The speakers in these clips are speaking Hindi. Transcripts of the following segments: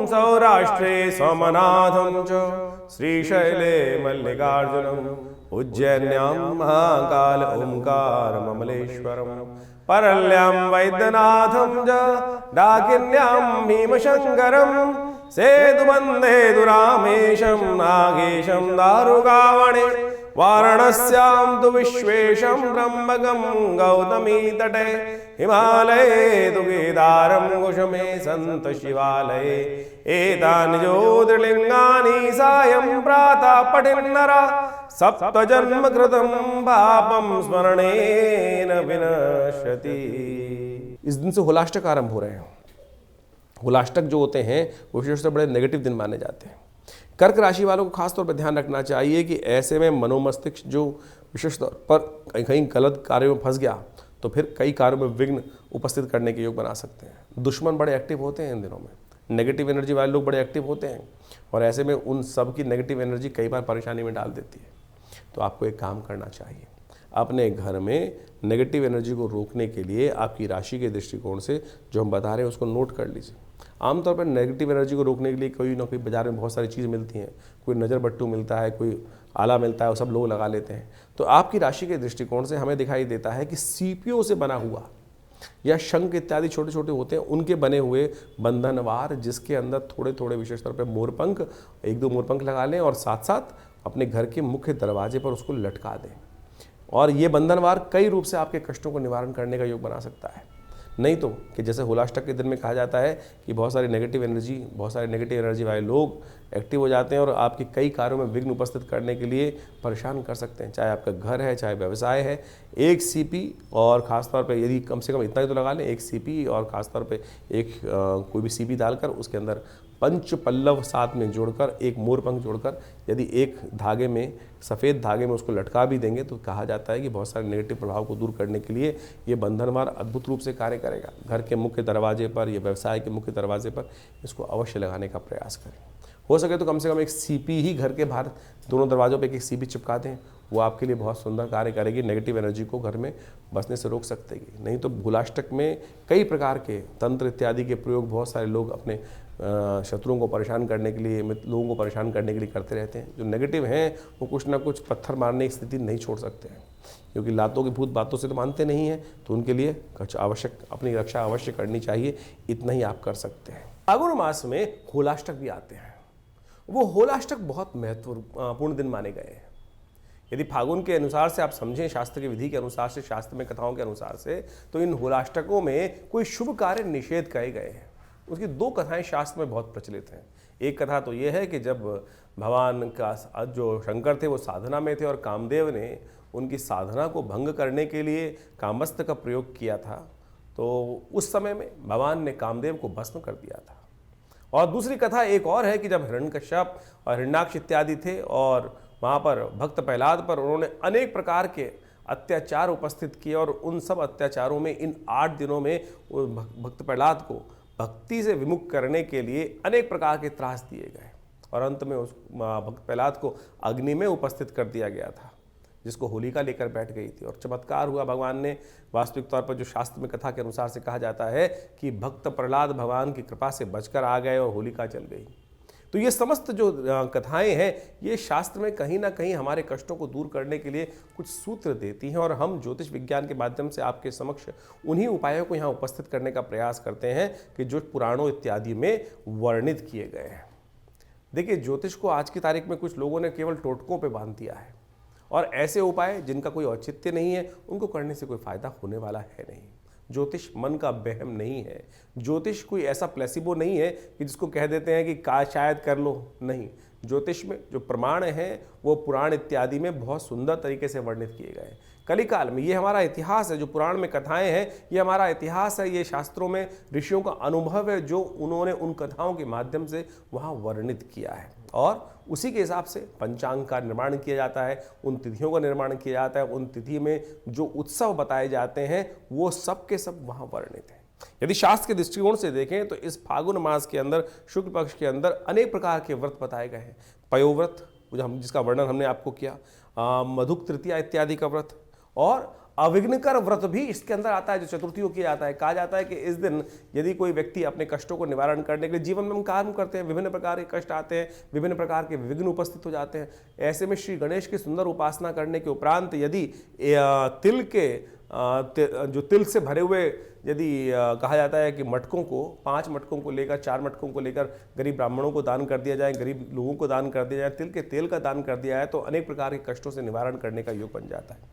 सौराष्ट्रे सोमनाथं च श्रीशैले मल्लिकार्जुनम् उज्जैन्यां महाकाल ओंकारममलेश्वरम् परल्यां वैद्यनाथं च डाकिन्यां भीमशङ्करम् सेतुबन्धे रामेशं नागेशं दारुकावणे वाराणस्यां तु विश्वेशं त्र्यम्बकं गौतमी तटे हिमालये तु केदारं कुसुमे सन्त शिवालये एतानि ज्योतिर्लिङ्गानि सायं प्रातः पठेन्नरः सप्तजन्म कृतं पापं स्मरणेन विनश्यति। इस दिन से होलाष्टक आरंभ हो रहे हैं। होलाष्टक जो होते हैं वो विशेष रूप से बड़े नेगेटिव दिन माने जाते हैं। कर्क राशि वालों को खास तौर पर ध्यान रखना चाहिए कि ऐसे में मनोमस्तिष्क जो विशेष तौर पर कहीं कहीं गलत कार्यों में फंस गया तो फिर कई कार्यों में विघ्न उपस्थित करने के योग बना सकते हैं। दुश्मन बड़े एक्टिव होते हैं इन दिनों में, नेगेटिव एनर्जी वाले लोग बड़े एक्टिव होते हैं और ऐसे में उन सब की नेगेटिव एनर्जी कई बार परेशानी में डाल देती है। तो आपको एक काम करना चाहिए, अपने घर में नेगेटिव एनर्जी को रोकने के लिए आपकी राशि के दृष्टिकोण से जो हम बता रहे हैं उसको नोट कर लीजिए। आमतौर पर नेगेटिव एनर्जी को रोकने के लिए कोई ना कोई बाजार में बहुत सारी चीज़ मिलती हैं, कोई नज़र बट्टू मिलता है, कोई आला मिलता है, वो सब लोग लगा लेते हैं। तो आपकी राशि के दृष्टिकोण से हमें दिखाई देता है कि सीपीओ से बना हुआ या शंख इत्यादि छोटे छोटे होते हैं उनके बने हुए बंधनवार, जिसके अंदर थोड़े थोड़े विशेष तौर पर मोरपंख, एक दो मोरपंख लगा लें और साथ साथ अपने घर के मुख्य दरवाजे पर उसको लटका दें। और ये बंधनवार कई रूप से आपके कष्टों को निवारण करने का योग बना सकता है। नहीं तो कि जैसे होलाष्टक के दिन में कहा जाता है कि बहुत सारे नेगेटिव एनर्जी वाले लोग एक्टिव हो जाते हैं और आपके कई कार्यों में विघ्न उपस्थित करने के लिए परेशान कर सकते हैं, चाहे आपका घर है, चाहे व्यवसाय है। एक सीपी और ख़ासतौर पे यदि कम से कम इतना ही तो लगा लें, एक सीपी और ख़ासतौर पे एक कोई भी सीपी डालकर उसके अंदर पंच पल्लव साथ में जोड़कर, एक मोरपंख जोड़कर यदि एक धागे में, सफ़ेद धागे में उसको लटका भी देंगे तो कहा जाता है कि बहुत सारे नेगेटिव प्रभाव को दूर करने के लिए ये बंधनवार अद्भुत रूप से कार्य करेगा। घर के मुख्य दरवाजे पर या व्यवसाय के मुख्य दरवाजे पर इसको अवश्य लगाने का प्रयास करें। हो सके तो कम से कम एक सीपी ही घर के बाहर दोनों दरवाजों पे एक सीपी चिपका दें, वो आपके लिए बहुत सुंदर कार्य करेगी, नेगेटिव एनर्जी को घर में बसने से रोक सकतेगी। नहीं तो होलाष्टक में कई प्रकार के तंत्र इत्यादि के प्रयोग बहुत सारे लोग अपने शत्रुओं को परेशान करने के लिए, लोगों को परेशान करने के लिए करते रहते हैं। जो नेगेटिव हैं वो कुछ ना कुछ पत्थर मारने की स्थिति नहीं छोड़ सकते हैं, क्योंकि लातों की भूत बातों से तो मानते नहीं हैं। तो उनके लिए कुछ आवश्यक, अपनी रक्षा अवश्य करनी चाहिए, इतना ही आप कर सकते हैं। फागुन मास में होलाष्टक भी आते हैं। वो होलाष्टक बहुत महत्वपूर्ण दिन माने गए हैं। यदि फागुन के अनुसार से आप समझें, शास्त्र की विधि के अनुसार से, शास्त्र में कथाओं के अनुसार से, तो इन होलाष्टकों में कोई शुभ कार्य निषेध कहे गए हैं। उसकी दो कथाएं शास्त्र में बहुत प्रचलित हैं। एक कथा तो ये है कि जब भगवान का जो शंकर थे वो साधना में थे और कामदेव ने उनकी साधना को भंग करने के लिए कामस्त्र का प्रयोग किया था, तो उस समय में भगवान ने कामदेव को भस्म कर दिया था। और दूसरी कथा एक और है कि जब हिरण्यकश्यप और हिरण्याक्ष इत्यादि थे और वहाँ पर भक्त प्रहलाद पर उन्होंने अनेक प्रकार के अत्याचार उपस्थित किए और उन सब अत्याचारों में इन 8 दिनों में भक्त प्रहलाद को भक्ति से विमुख करने के लिए अनेक प्रकार के त्रास दिए गए और अंत में उस भक्त प्रहलाद को अग्नि में उपस्थित कर दिया गया था, जिसको होलिका लेकर बैठ गई थी। और चमत्कार हुआ, भगवान ने वास्तविक तौर पर जो शास्त्र में कथा के अनुसार से कहा जाता है कि भक्त प्रहलाद भगवान की कृपा से बचकर आ गए और होलिका जल गई। तो ये समस्त जो कथाएं हैं ये शास्त्र में कहीं ना कहीं हमारे कष्टों को दूर करने के लिए कुछ सूत्र देती हैं और हम ज्योतिष विज्ञान के माध्यम से आपके समक्ष उन्हीं उपायों को यहाँ उपस्थित करने का प्रयास करते हैं कि जो पुराणों इत्यादि में वर्णित किए गए हैं। देखिए, ज्योतिष को आज की तारीख में कुछ लोगों ने केवल टोटकों पे बांध दिया है और ऐसे उपाय जिनका कोई औचित्य नहीं है उनको करने से कोई फायदा होने वाला है नहीं। ज्योतिष मन का वहम नहीं है। ज्योतिष कोई ऐसा प्लेसिबो नहीं है कि जिसको कह देते हैं कि शायद कर लो, नहीं। ज्योतिष में जो प्रमाण हैं वो पुराण इत्यादि में बहुत सुंदर तरीके से वर्णित किए गए हैं। कलिकाल में ये हमारा इतिहास है, जो पुराण में कथाएं हैं ये हमारा इतिहास है, ये शास्त्रों में ऋषियों का अनुभव है जो उन्होंने उन कथाओं के माध्यम से वहाँ वर्णित किया है और उसी के हिसाब से पंचांग का निर्माण किया जाता है, उन तिथियों का निर्माण किया जाता है, उन तिथि में जो उत्सव बताए जाते हैं वो सब के सब वहाँ वर्णित हैं। यदि शास्त्र के दृष्टिकोण से देखें तो इस फागुन मास के अंदर, शुक्ल पक्ष के अंदर अनेक प्रकार के व्रत बताए गए हैं। पयोव्रत जिसका वर्णन हमने आपको किया, मधुक तृतीया इत्यादि का व्रत और अविघ्नकर व्रत भी इसके अंदर आता है, जो चतुर्थी को किया जाता है। कहा जाता है कि इस दिन यदि कोई व्यक्ति अपने कष्टों को निवारण करने के लिए, जीवन में हम काम करते हैं, विभिन्न प्रकार के कष्ट आते हैं, विभिन्न प्रकार के विघ्न उपस्थित हो जाते हैं, ऐसे में श्री गणेश की सुंदर उपासना करने के उपरांत यदि तिल के जो तिल से भरे हुए, यदि कहा जाता है कि मटकों को, 5 मटकों को लेकर, 4 मटकों को लेकर गरीब ब्राह्मणों को दान कर दिया जाए, गरीब लोगों को दान कर दिया जाए, तिल के तेल का दान कर दिया जाए, तो अनेक प्रकार के कष्टों से निवारण करने का योग बन जाता है।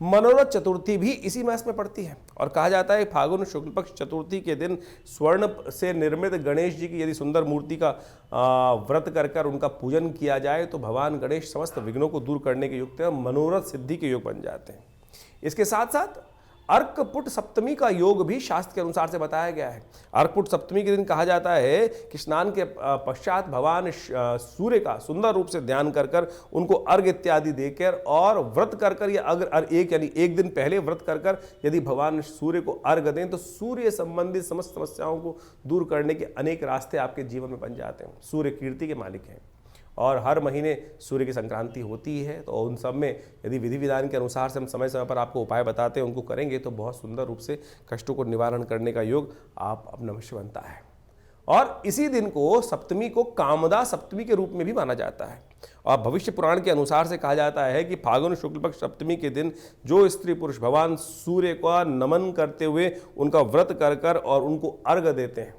मनोरथ चतुर्थी भी इसी मास में पड़ती है और कहा जाता है फागुन शुक्ल पक्ष चतुर्थी के दिन स्वर्ण से निर्मित गणेश जी की यदि सुंदर मूर्ति का व्रत कर उनका पूजन किया जाए तो भगवान गणेश समस्त विघ्नों को दूर करने के युक्त है, मनोरथ सिद्धि के योग बन जाते हैं। इसके साथ साथ अर्कपुट सप्तमी का योग भी शास्त्र के अनुसार से बताया गया है। अर्कपुट सप्तमी के दिन कहा जाता है कि स्नान के पश्चात भगवान सूर्य का सुंदर रूप से ध्यान कर उनको अर्घ इत्यादि देकर और व्रत कर या अगर एक दिन पहले व्रत कर यदि भगवान सूर्य को अर्घ दें तो सूर्य संबंधित समस्त समस्याओं को दूर करने के अनेक रास्ते आपके जीवन में बन जाते हैं। सूर्य कीर्ति के मालिक हैं और हर महीने सूर्य की संक्रांति होती है, तो उन सब में यदि विधि विधान के अनुसार से हम समय समय पर आपको उपाय बताते हैं, उनको करेंगे तो बहुत सुंदर रूप से कष्टों को निवारण करने का योग आप अपना अवश्य बनता है। और इसी दिन को सप्तमी को कामदा सप्तमी के रूप में भी माना जाता है और भविष्य पुराण के अनुसार से कहा जाता है कि फागुन शुक्ल पक्ष सप्तमी के दिन जो स्त्री पुरुष भगवान सूर्य का नमन करते हुए उनका व्रत कर और उनको अर्घ देते हैं,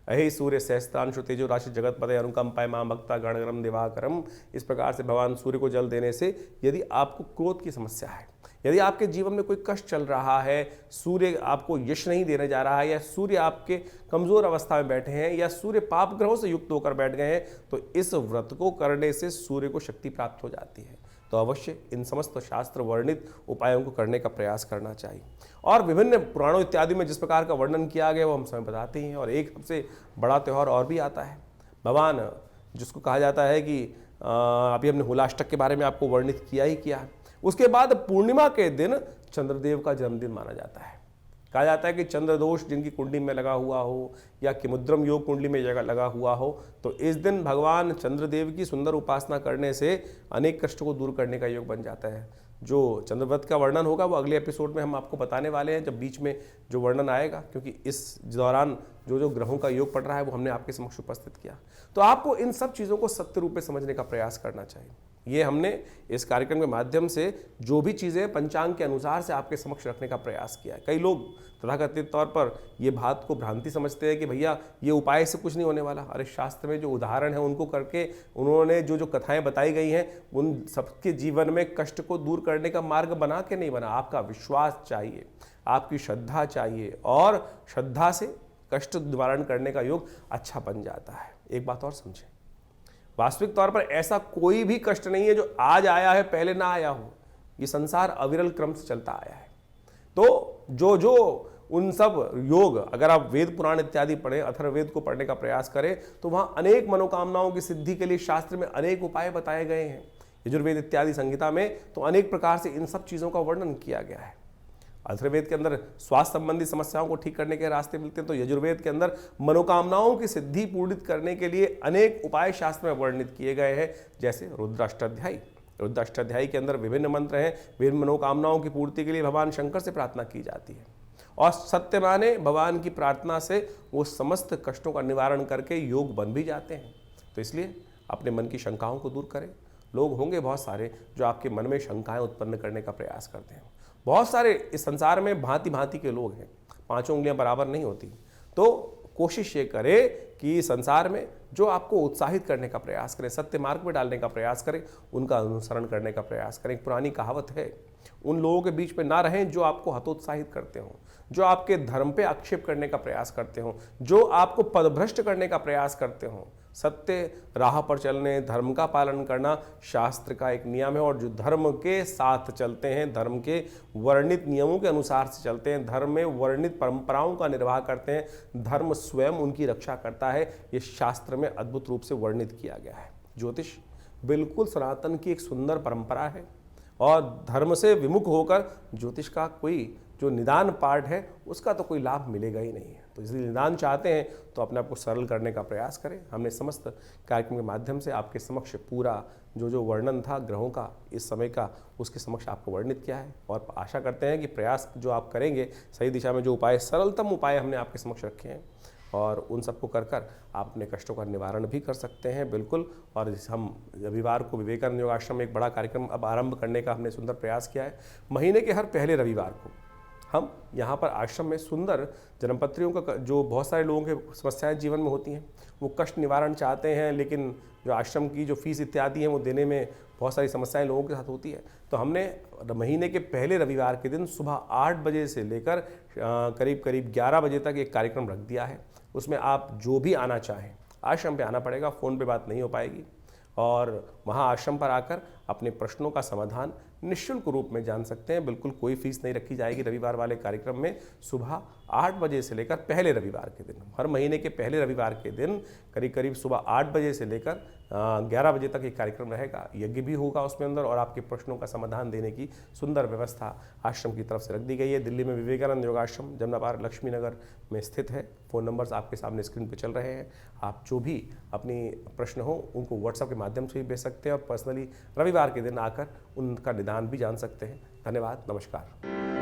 अहि सूर्य सहस्त्रांशु तेजो राशि जगतपते अनुकंपाय मां भक्ता गणगणम दिवाकरम, इस प्रकार से भगवान सूर्य को जल देने से यदि आपको क्रोध की समस्या है, यदि आपके जीवन में कोई कष्ट चल रहा है, सूर्य आपको यश नहीं देने जा रहा है, या सूर्य आपके कमजोर अवस्था में बैठे हैं, या सूर्य पाप ग्रहों से युक्त होकर बैठ गए हैं, तो इस व्रत को करने से सूर्य को शक्ति प्राप्त हो जाती है। तो अवश्य इन समस्त शास्त्र वर्णित उपायों को करने का प्रयास करना चाहिए। और विभिन्न पुराणों इत्यादि में जिस प्रकार का वर्णन किया गया वो हम समय बताते हैं। और एक सबसे बड़ा त्यौहार और भी आता है, भगवान जिसको कहा जाता है कि अभी हमने होलाष्टक के बारे में आपको वर्णित किया ही किया है। उसके बाद पूर्णिमा के दिन चंद्रदेव का जन्मदिन माना जाता है। कहा जाता है कि चंद्र दोष जिनकी कुंडली में लगा हुआ हो या किमुद्रम योग कुंडली में जगह लगा हुआ हो, तो इस दिन भगवान चंद्रदेव की सुंदर उपासना करने से अनेक कष्टों को दूर करने का योग बन जाता है। जो चंद्रव्रत का वर्णन होगा वो अगले एपिसोड में हम आपको बताने वाले हैं, जब बीच में जो वर्णन आएगा, क्योंकि इस दौरान जो ग्रहों का योग पड़ रहा है वो हमने आपके समक्ष उपस्थित किया। तो आपको इन सब चीज़ों को सत्य रूप में समझने का प्रयास करना चाहिए। ये हमने इस कार्यक्रम के माध्यम से जो भी चीज़ें पंचांग के अनुसार से आपके समक्ष रखने का प्रयास किया है। कई लोग तथाकथित तौर पर ये बात को भ्रांति समझते हैं कि भैया ये उपाय से कुछ नहीं होने वाला। अरे शास्त्र में जो उदाहरण है उनको करके उन्होंने जो कथाएं बताई गई हैं उन सबके जीवन में कष्ट को दूर करने का मार्ग बना के नहीं बना। आपका विश्वास चाहिए, आपकी श्रद्धा चाहिए, और श्रद्धा से कष्ट निवारण करने का योग अच्छा बन जाता है। एक बात और समझें, वास्तविक तौर पर ऐसा कोई भी कष्ट नहीं है जो आज आया है पहले ना आया हो। ये संसार अविरल क्रम से चलता आया है। तो जो उन सब योग, अगर आप वेद पुराण इत्यादि पढ़ें, अथर्ववेद को पढ़ने का प्रयास करें, तो वहाँ अनेक मनोकामनाओं की सिद्धि के लिए शास्त्र में अनेक उपाय बताए गए हैं। यजुर्वेद इत्यादि संहिता में तो अनेक प्रकार से इन सब चीज़ों का वर्णन किया गया है। अथर्ववेद के अंदर स्वास्थ्य संबंधी समस्याओं को ठीक करने के रास्ते मिलते हैं, तो यजुर्वेद के अंदर मनोकामनाओं की सिद्धि पूर्णित करने के लिए अनेक उपाय शास्त्र में वर्णित किए गए हैं, जैसे रुद्राष्टाध्यायी। रुद्राष्टाध्यायी के अंदर विभिन्न मंत्र हैं, विभिन्न मनोकामनाओं की पूर्ति के लिए भगवान शंकर से प्रार्थना की जाती है, और सत्य माने भगवान की प्रार्थना से वो समस्त कष्टों का निवारण करके योग बन भी जाते हैं। तो इसलिए अपने मन की शंकाओं को दूर करें। लोग होंगे बहुत सारे जो आपके मन में शंकाएं उत्पन्न करने का प्रयास करते हैं। बहुत सारे इस संसार में भांति भांति के लोग हैं, 5 उंगलियां बराबर नहीं होती। तो कोशिश ये करें कि संसार में जो आपको उत्साहित करने का प्रयास करें, सत्य मार्ग में डालने का प्रयास करें, उनका अनुसरण करने का प्रयास करें। एक पुरानी कहावत है, उन लोगों के बीच में ना रहें जो आपको हतोत्साहित करते हों, जो आपके धर्म पे आक्षेप करने का प्रयास करते हों, जो आपको पदभ्रष्ट करने का प्रयास करते हों। सत्य राह पर चलने, धर्म का पालन करना शास्त्र का एक नियम है, और जो धर्म के साथ चलते हैं, धर्म के वर्णित नियमों के अनुसार से चलते हैं, धर्म में वर्णित परंपराओं का निर्वाह करते हैं, धर्म स्वयं उनकी रक्षा करता है। ये शास्त्र में अद्भुत रूप से वर्णित किया गया है। ज्योतिष बिल्कुल सनातन की एक सुंदर परंपरा है, और धर्म से विमुख होकर ज्योतिष का कोई जो निदान पाठ है उसका तो कोई लाभ मिलेगा ही नहीं है। तो इसलिए निदान चाहते हैं तो अपने आप को सरल करने का प्रयास करें। हमने समस्त कार्यक्रम के माध्यम से आपके समक्ष पूरा जो वर्णन था ग्रहों का इस समय का, उसके समक्ष आपको वर्णित किया है और आशा करते हैं कि प्रयास जो आप करेंगे सही दिशा में, जो उपाय सरलतम उपाय हमने आपके समक्ष रखे हैं और उन सबको कर आप अपने कष्टों का निवारण भी कर सकते हैं बिल्कुल। और हम रविवार को विवेकानंद योग आश्रम में एक बड़ा कार्यक्रम अब आरंभ करने का हमने सुंदर प्रयास किया है। महीने के हर पहले रविवार को हम यहाँ पर आश्रम में सुंदर जन्मपत्रियों का, जो बहुत सारे लोगों के समस्याएं जीवन में होती हैं, वो कष्ट निवारण चाहते हैं लेकिन जो आश्रम की जो फीस इत्यादि हैं वो देने में बहुत सारी समस्याएं लोगों के साथ होती है। तो हमने महीने के पहले रविवार के दिन सुबह 8 बजे से लेकर करीब करीब 11 बजे तक एक कार्यक्रम रख दिया है। उसमें आप जो भी आना चाहें आश्रम पे आना पड़ेगा, फ़ोन पे बात नहीं हो पाएगी और वहाँ आश्रम पर आकर अपने प्रश्नों का समाधान निःशुल्क रूप में जान सकते हैं। बिल्कुल कोई फीस नहीं रखी जाएगी रविवार वाले कार्यक्रम में। सुबह 8 बजे से लेकर पहले रविवार के दिन, हर महीने के पहले रविवार के दिन करीब करीब सुबह 8 बजे से लेकर 11 बजे तक एक कार्यक्रम रहेगा। यज्ञ भी होगा उसमें अंदर और आपके प्रश्नों का समाधान देने की सुंदर व्यवस्था आश्रम की तरफ से रख दी गई है। दिल्ली में विवेकानंद योगाश्रम जमनाबाद लक्ष्मी नगर में स्थित है। फ़ोन नंबर्स आपके सामने स्क्रीन पर चल रहे हैं। आप जो भी अपनी प्रश्न हो उनको व्हाट्सएप के माध्यम से भी भेज सकते हैं और पर्सनली रविवार के दिन आकर उनका निदान भी जान सकते हैं। धन्यवाद, नमस्कार।